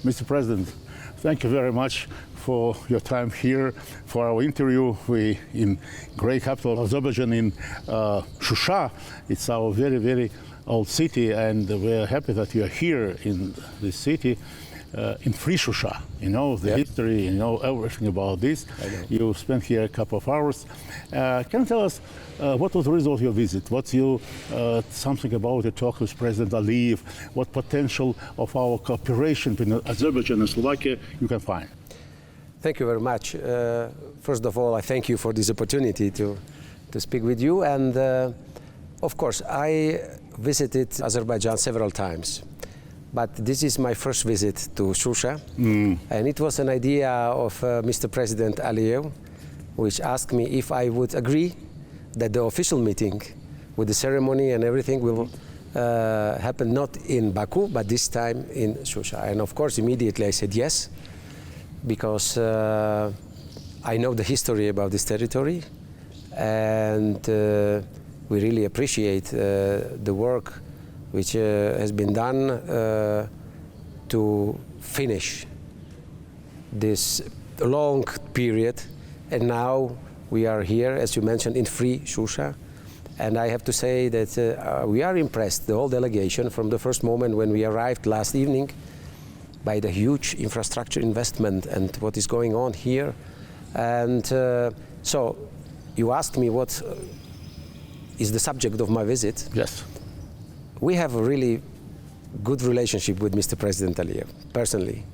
Mr. President, thank you very much for your time here for our interview. We in great capital of Azerbaijan in Shusha. It's our very, very old city, and we're happy that you are here in this city. In free Shusha, you know the history, you know everything about this. You spent here a couple of hours. Can you tell us what was the result of your visit? What's your something about the talk with President Aliyev? What potential of our cooperation between Azerbaijan and Slovakia you can find? Thank you very much. First of all, I thank you for this opportunity to speak with you. And of course, I visited Azerbaijan several times. But this is my first visit to Shusha, and it was an idea of Mr. President Aliyev, which asked me if I would agree that the official meeting with the ceremony and everything will happen not in Baku, but this time in Shusha. And of course, immediately I said yes, because I know the history about this territory, and we really appreciate the work which has been done to finish this long period. And now we are here, as you mentioned, in free Shusha. And I have to say that we are impressed, the whole delegation, from the first moment when we arrived last evening, by the huge infrastructure investment and what is going on here. And so you asked me what is the subject of my visit. Yes. We have a really good relationship with Mr. President Aliyev, personally.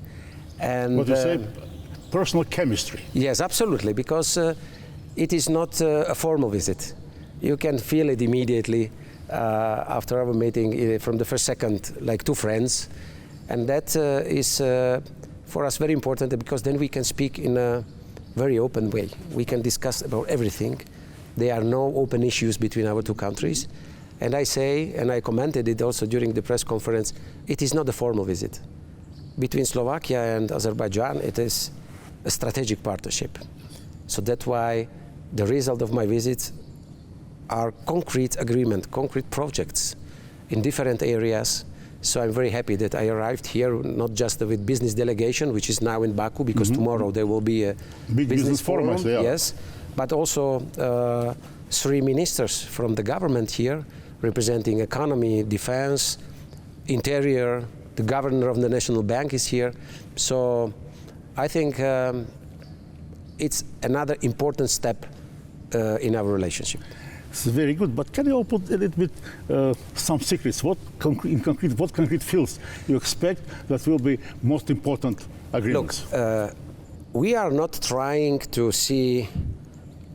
And what do you say? Personal chemistry. Yes, absolutely, because it is not a formal visit. You can feel it immediately after our meeting, from the first second, like two friends. And that is for us very important, because then we can speak in a very open way. We can discuss about everything. There are no open issues between our two countries. And I say, and I commented it also during the press conference, it is not a formal visit. Between Slovakia and Azerbaijan, it is a strategic partnership. So that's why the result of my visits are concrete agreement, concrete projects in different areas. So I'm very happy that I arrived here, not just with business delegation, which is now in Baku, because tomorrow there will be a big business forum, yes, but also 3 ministers from the government here, representing economy, defense, interior. The governor of the National Bank is here. So I think it's another important step in our relationship. It's very good, but can you open a little bit some secrets? What concrete fields you expect that will be most important agreements? Look, we are not trying to see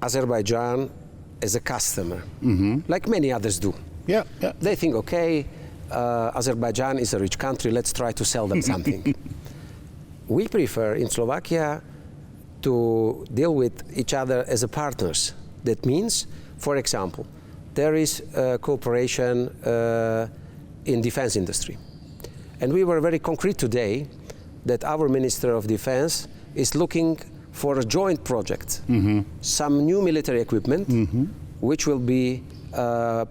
Azerbaijan as a customer, like many others do. Yeah. They think, okay, Azerbaijan is a rich country, let's try to sell them something. We prefer in Slovakia to deal with each other as a partners. That means, for example, there is cooperation in defense industry. And we were very concrete today that our Minister of Defense is looking for a joint project, some new military equipment, which will be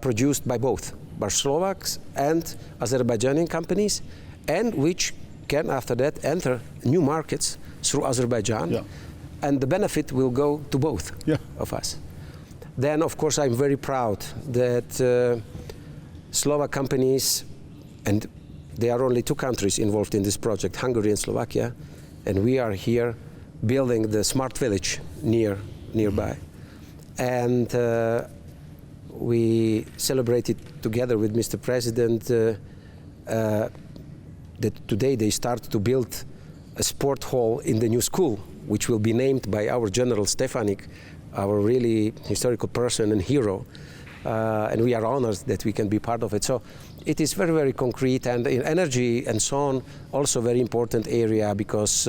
produced by both Slovaks and Azerbaijani companies, and which can after that enter new markets through Azerbaijan, and the benefit will go to both of us. Then, of course, I'm very proud that Slovak companies, and there are only 2 countries involved in this project, Hungary and Slovakia, and we are here building the smart village nearby. And we celebrated together with Mr. President that today they start to build a sport hall in the new school, which will be named by our General Stefanik, our really historical person and hero. And we are honored that we can be part of it. So it is very, very concrete, and in energy and so on, also very important area, because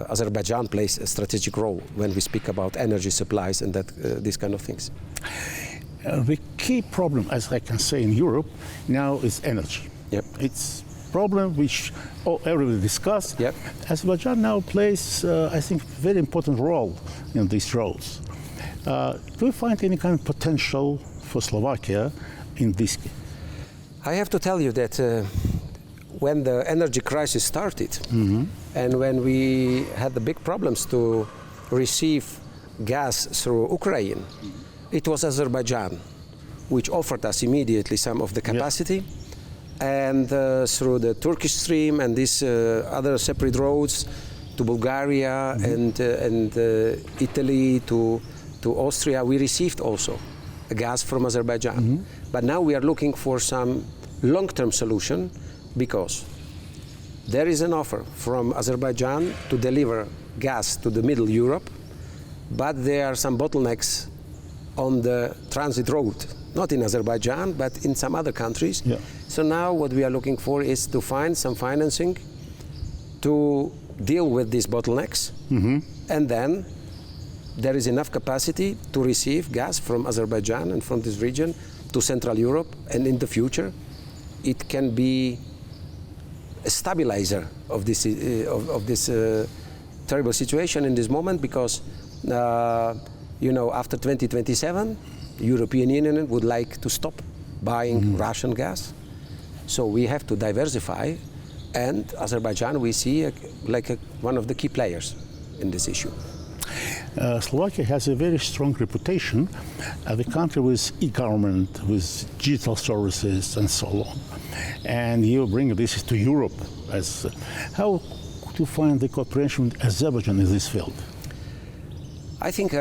Azerbaijan plays a strategic role when we speak about energy supplies and that these kind of things. The key problem, as I can say, in Europe now is energy. It's a problem which everybody discuss. Azerbaijan now plays, I think, very important role in these roles. Do you find any kind of potential for Slovakia in this? I have to tell you that when the energy crisis started, and when we had the big problems to receive gas through Ukraine, it was Azerbaijan which offered us immediately some of the capacity, and through the Turkish stream and these other separate roads to Bulgaria and Italy to Austria, we received also gas from Azerbaijan. But now we are looking for some long-term solution, because there is an offer from Azerbaijan to deliver gas to the Middle Europe, but there are some bottlenecks on the transit road, not in Azerbaijan, but in some other countries. Yeah. So now what we are looking for is to find some financing to deal with these bottlenecks, and then there is enough capacity to receive gas from Azerbaijan and from this region to Central Europe, and in the future it can be a stabilizer of this terrible situation in this moment, because after 2027 the European Union would like to stop buying Russian gas, so we have to diversify, and Azerbaijan we see like one of the key players in this issue. Slovakia has a very strong reputation as a country with e-government, with digital services and so on. And you bring this to Europe. How to find the cooperation with Azerbaijan in this field? I think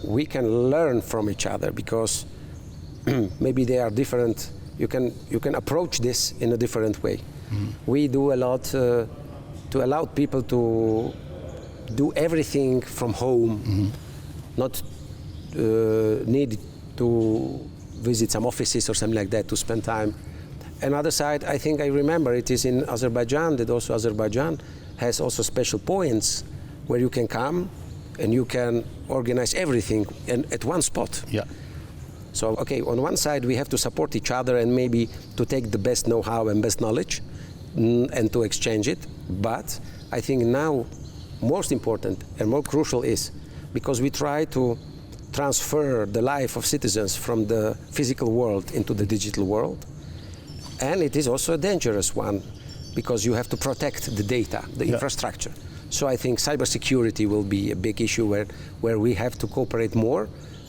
we can learn from each other, because maybe they are different. You can approach this in a different way. We do a lot to allow people to do everything from home, not need to visit some offices or something like that to spend time. Another side, I think I remember it is in Azerbaijan, that also Azerbaijan has also special points where you can come and you can organize everything at one spot. Yeah. So, okay, on one side we have to support each other and maybe to take the best know-how and best knowledge and to exchange it. But I think now most important and more crucial is, because we try to transfer the life of citizens from the physical world into the digital world, and it is also a dangerous one, because you have to protect the data, the infrastructure. So I think cybersecurity will be a big issue where we have to cooperate more,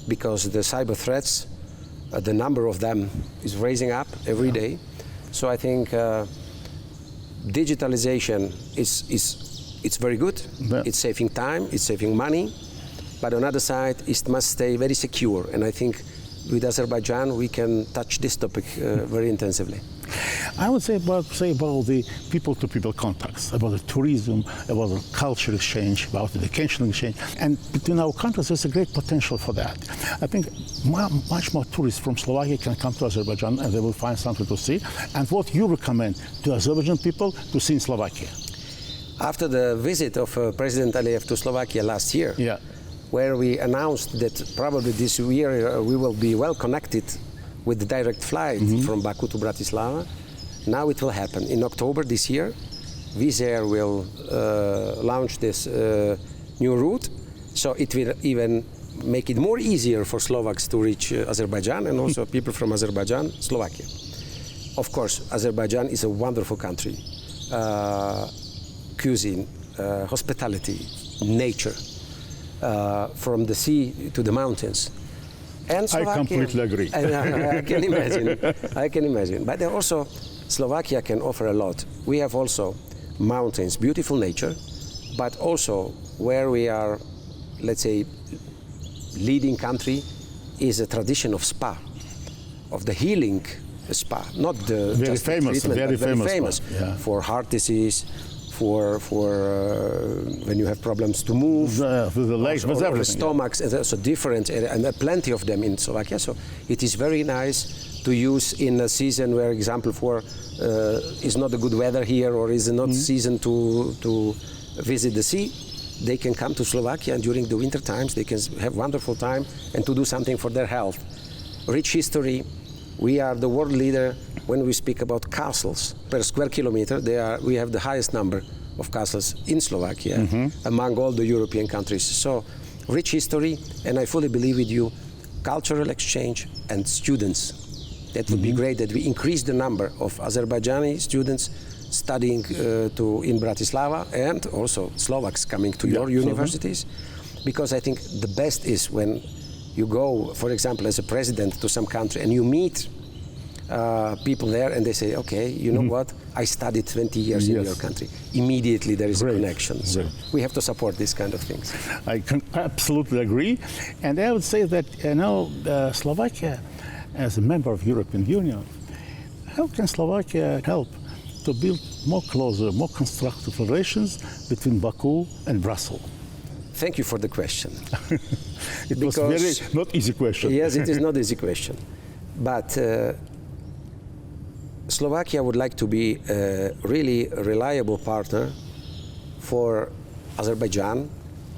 because the cyber threats, the number of them is raising up every day. So I think digitalization it's very good. Yeah. It's saving time, it's saving money, but on the other side, it must stay very secure. And I think with Azerbaijan, we can touch this topic very intensively. I would say about the people-to-people contacts, about the tourism, about the cultural exchange, about the educational exchange, and between our countries, there's a great potential for that. I think much more tourists from Slovakia can come to Azerbaijan, and they will find something to see. And what you recommend to Azerbaijan people to see in Slovakia? After the visit of President Aliyev to Slovakia last year, where we announced that probably this year we will be well connected with the direct flight from Baku to Bratislava. Now it will happen. In October this year, Wizz Air will launch this new route, so it will even make it more easier for Slovaks to reach Azerbaijan, and also people from Azerbaijan, Slovakia. Of course, Azerbaijan is a wonderful country. Cuisine, hospitality, nature, from the sea to the mountains. And Slovakia, I completely agree. I can imagine. I can imagine. But also, Slovakia can offer a lot. We have also mountains, beautiful nature, but also where we are, let's say, leading country is a tradition of spa, of the healing spa, not the very just famous, treatment, very but famous for heart disease, for when you have problems to move, with the legs, with everything. Stomachs, and also different, and plenty of them in Slovakia. So it is very nice to use in a season where, example, is not a good weather here, or is not season to visit the sea. They can come to Slovakia, and during the winter times they can have wonderful time and to do something for their health. Rich history. We are the world leader when we speak about castles per square kilometer. We have the highest number of castles in Slovakia among all the European countries. So rich history, and I fully believe with you, cultural exchange and students. That would be great that we increase the number of Azerbaijani students studying in Bratislava, and also Slovaks coming to your universities, because I think the best is when you go, for example, as a president to some country and you meet people there and they say, okay, you know what, I studied 20 years in your country. Immediately there is a connection. So we have to support these kind of things. I can absolutely agree. And I would say that, Slovakia, as a member of European Union, how can Slovakia help to build more closer, more constructive relations between Baku and Brussels? Thank you for the question. It was very not easy question. Yes, it is not easy question. But Slovakia would like to be a really reliable partner for Azerbaijan,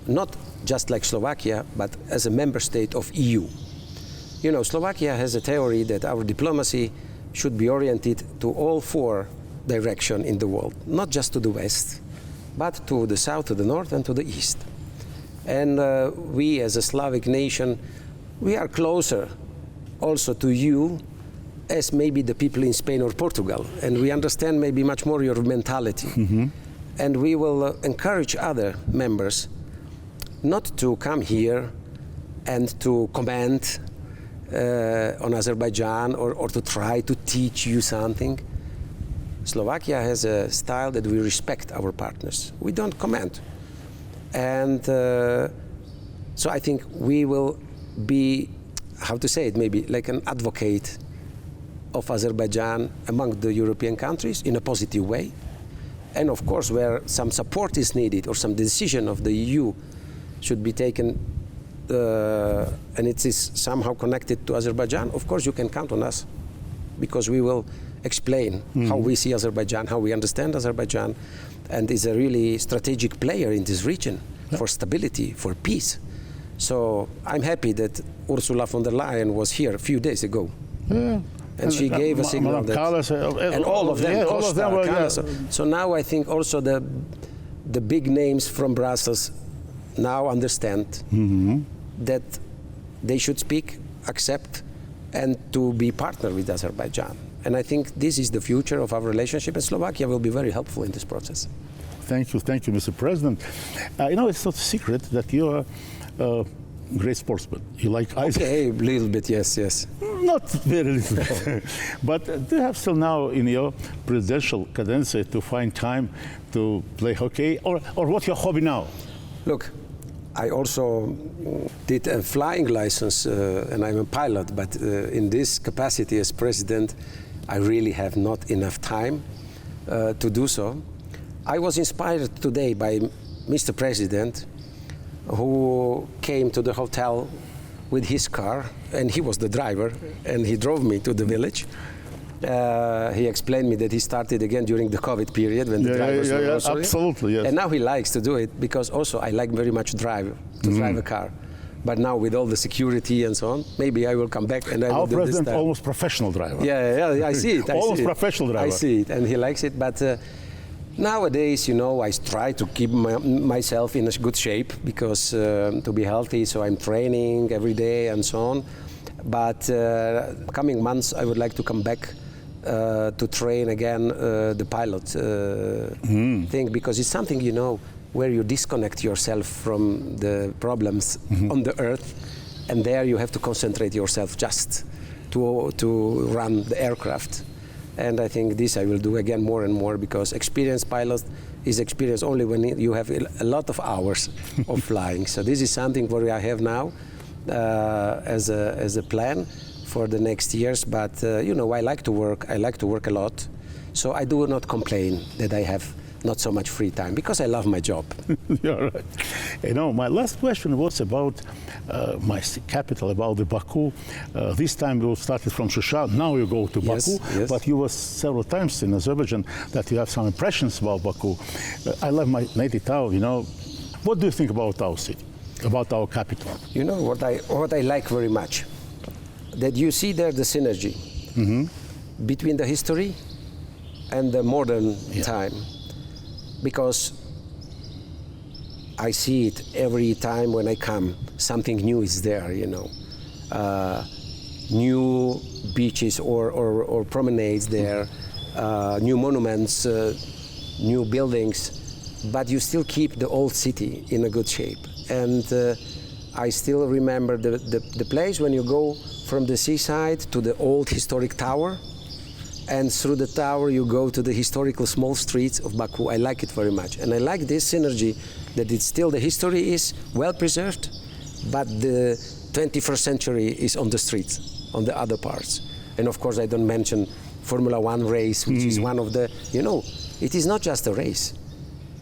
not just like Slovakia, but as a member state of EU. You know, Slovakia has a theory that our diplomacy should be oriented to all four directions in the world, not just to the west, but to the south, to the north, and to the east. And we, as a Slavic nation, we are closer also to you as maybe the people in Spain or Portugal, and we understand maybe much more your mentality. And we will encourage other members not to come here and to comment on Azerbaijan or to try to teach you something. Slovakia has a style that we respect our partners. We don't comment. And so I think we will be, how to say it, maybe like an advocate of Azerbaijan among the European countries in a positive way. And of course, where some support is needed or some decision of the EU should be taken and it is somehow connected to Azerbaijan, of course you can count on us, because we will explain how we see Azerbaijan, how we understand Azerbaijan, and is a really strategic player in this region for stability, for peace. So I'm happy that Ursula von der Leyen was here a few days ago. And she gave a signal that, and all of them, all of them were, So now I think also the big names from Brussels now understand that they should speak, accept, and to be partner with Azerbaijan. And I think this is the future of our relationship, and Slovakia will be very helpful in this process. Thank you, Mr. President. It's not a secret that you are a great sportsman. You like ice? Okay, a little bit, yes. Not very little bit. But do you have still now in your presidential cadency to find time to play hockey? Or what's your hobby now? Look, I also did a flying license, and I'm a pilot, but in this capacity as president, I really have not enough time to do so. I was inspired today by Mr. President, who came to the hotel with his car, and he was the driver, and he drove me to the village. He explained me that he started again during the COVID period when the drivers were also absolutely, yes. And now he likes to do it because also I like very much to drive a car. But now with all the security and so on, maybe I will come back and I will do this. Our president, almost professional driver. Yeah, I see it. Almost professional driver. I see it, and he likes it. But nowadays, I try to keep myself in a good shape because to be healthy, so I'm training every day and so on. But coming months, I would like to come back to train again the pilot thing, because it's something, where you disconnect yourself from the problems on the earth, and there you have to concentrate yourself just to run the aircraft. And I think this I will do again more and more, because experienced pilot is experienced only when you have a lot of hours of flying. So this is something what I have now as a plan for the next years. But I like to work. I like to work a lot. So I do not complain that I have not so much free time, because I love my job. You're right. My last question was about my capital, about the Baku. This time you started from Shusha, now you go to Baku, yes. But you were several times in Azerbaijan, that you have some impressions about Baku. I love my native town, What do you think about our city, about our capital? What I like very much, that you see there the synergy between the history and the modern time. Because I see it every time when I come, something new is there, New beaches or promenades there, new monuments, new buildings, but you still keep the old city in a good shape. And I still remember the place when you go from the seaside to the old historic tower, and through the tower you go to the historical small streets of Baku. I like it very much, and I like this synergy that it's still the history is well preserved, but the 21st century is on the streets, on the other parts. And of course I don't mention Formula One race, which is one of the, it is not just a race.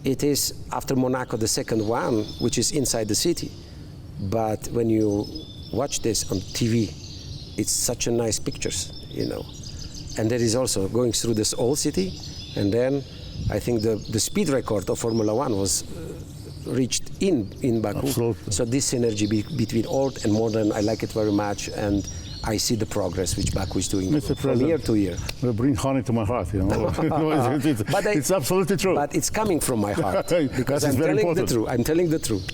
It is, after Monaco, the second one, which is inside the city. But when you watch this on TV, it's such a nice pictures, And that is also going through this old city, and then I think the speed record of Formula One was reached in Baku. Absolutely. So this synergy between old and modern, I like it very much, and I see the progress which Baku is doing from year to year. Will bring honey to my heart, It's absolutely true. But it's coming from my heart because I'm very telling important. the truth. I'm telling the truth.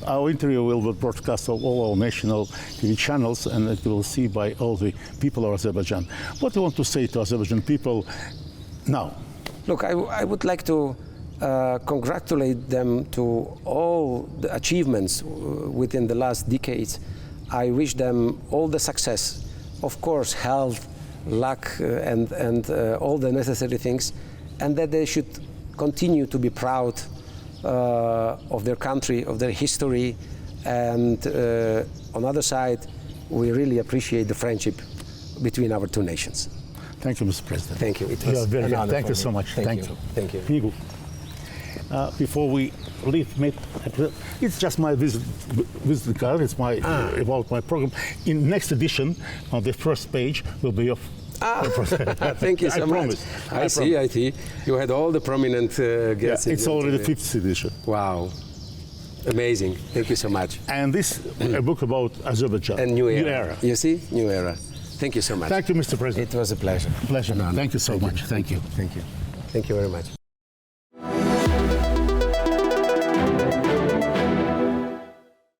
Our interview will be broadcast on all our national TV channels, and it will see by all the people of Azerbaijan. What do you want to say to Azerbaijan people now? Look, I would like to congratulate them to all the achievements within the last decades. I wish them all the success, of course, health, luck, and all the necessary things, and that they should continue to be proud of their country, of their history, and on the other side, we really appreciate the friendship between our two nations. Thank you, Mr. President. Thank you. It was an honor. Thank you so much. Thank you. Thank you. Migu. Before we leave, it's just my visit card. It's about my program. In next edition, on the first page, will be your. Thank you so much. I see. You had all the prominent guests. Yeah, it's already the 5th edition. Wow. Amazing. Thank you so much. And this a book about Azerbaijan. And new era. You see? New era. Thank you so much. Thank you, Mr. President. It was a pleasure. Pleasure. Thank you so much. Thank you. Thank you. Thank you very much.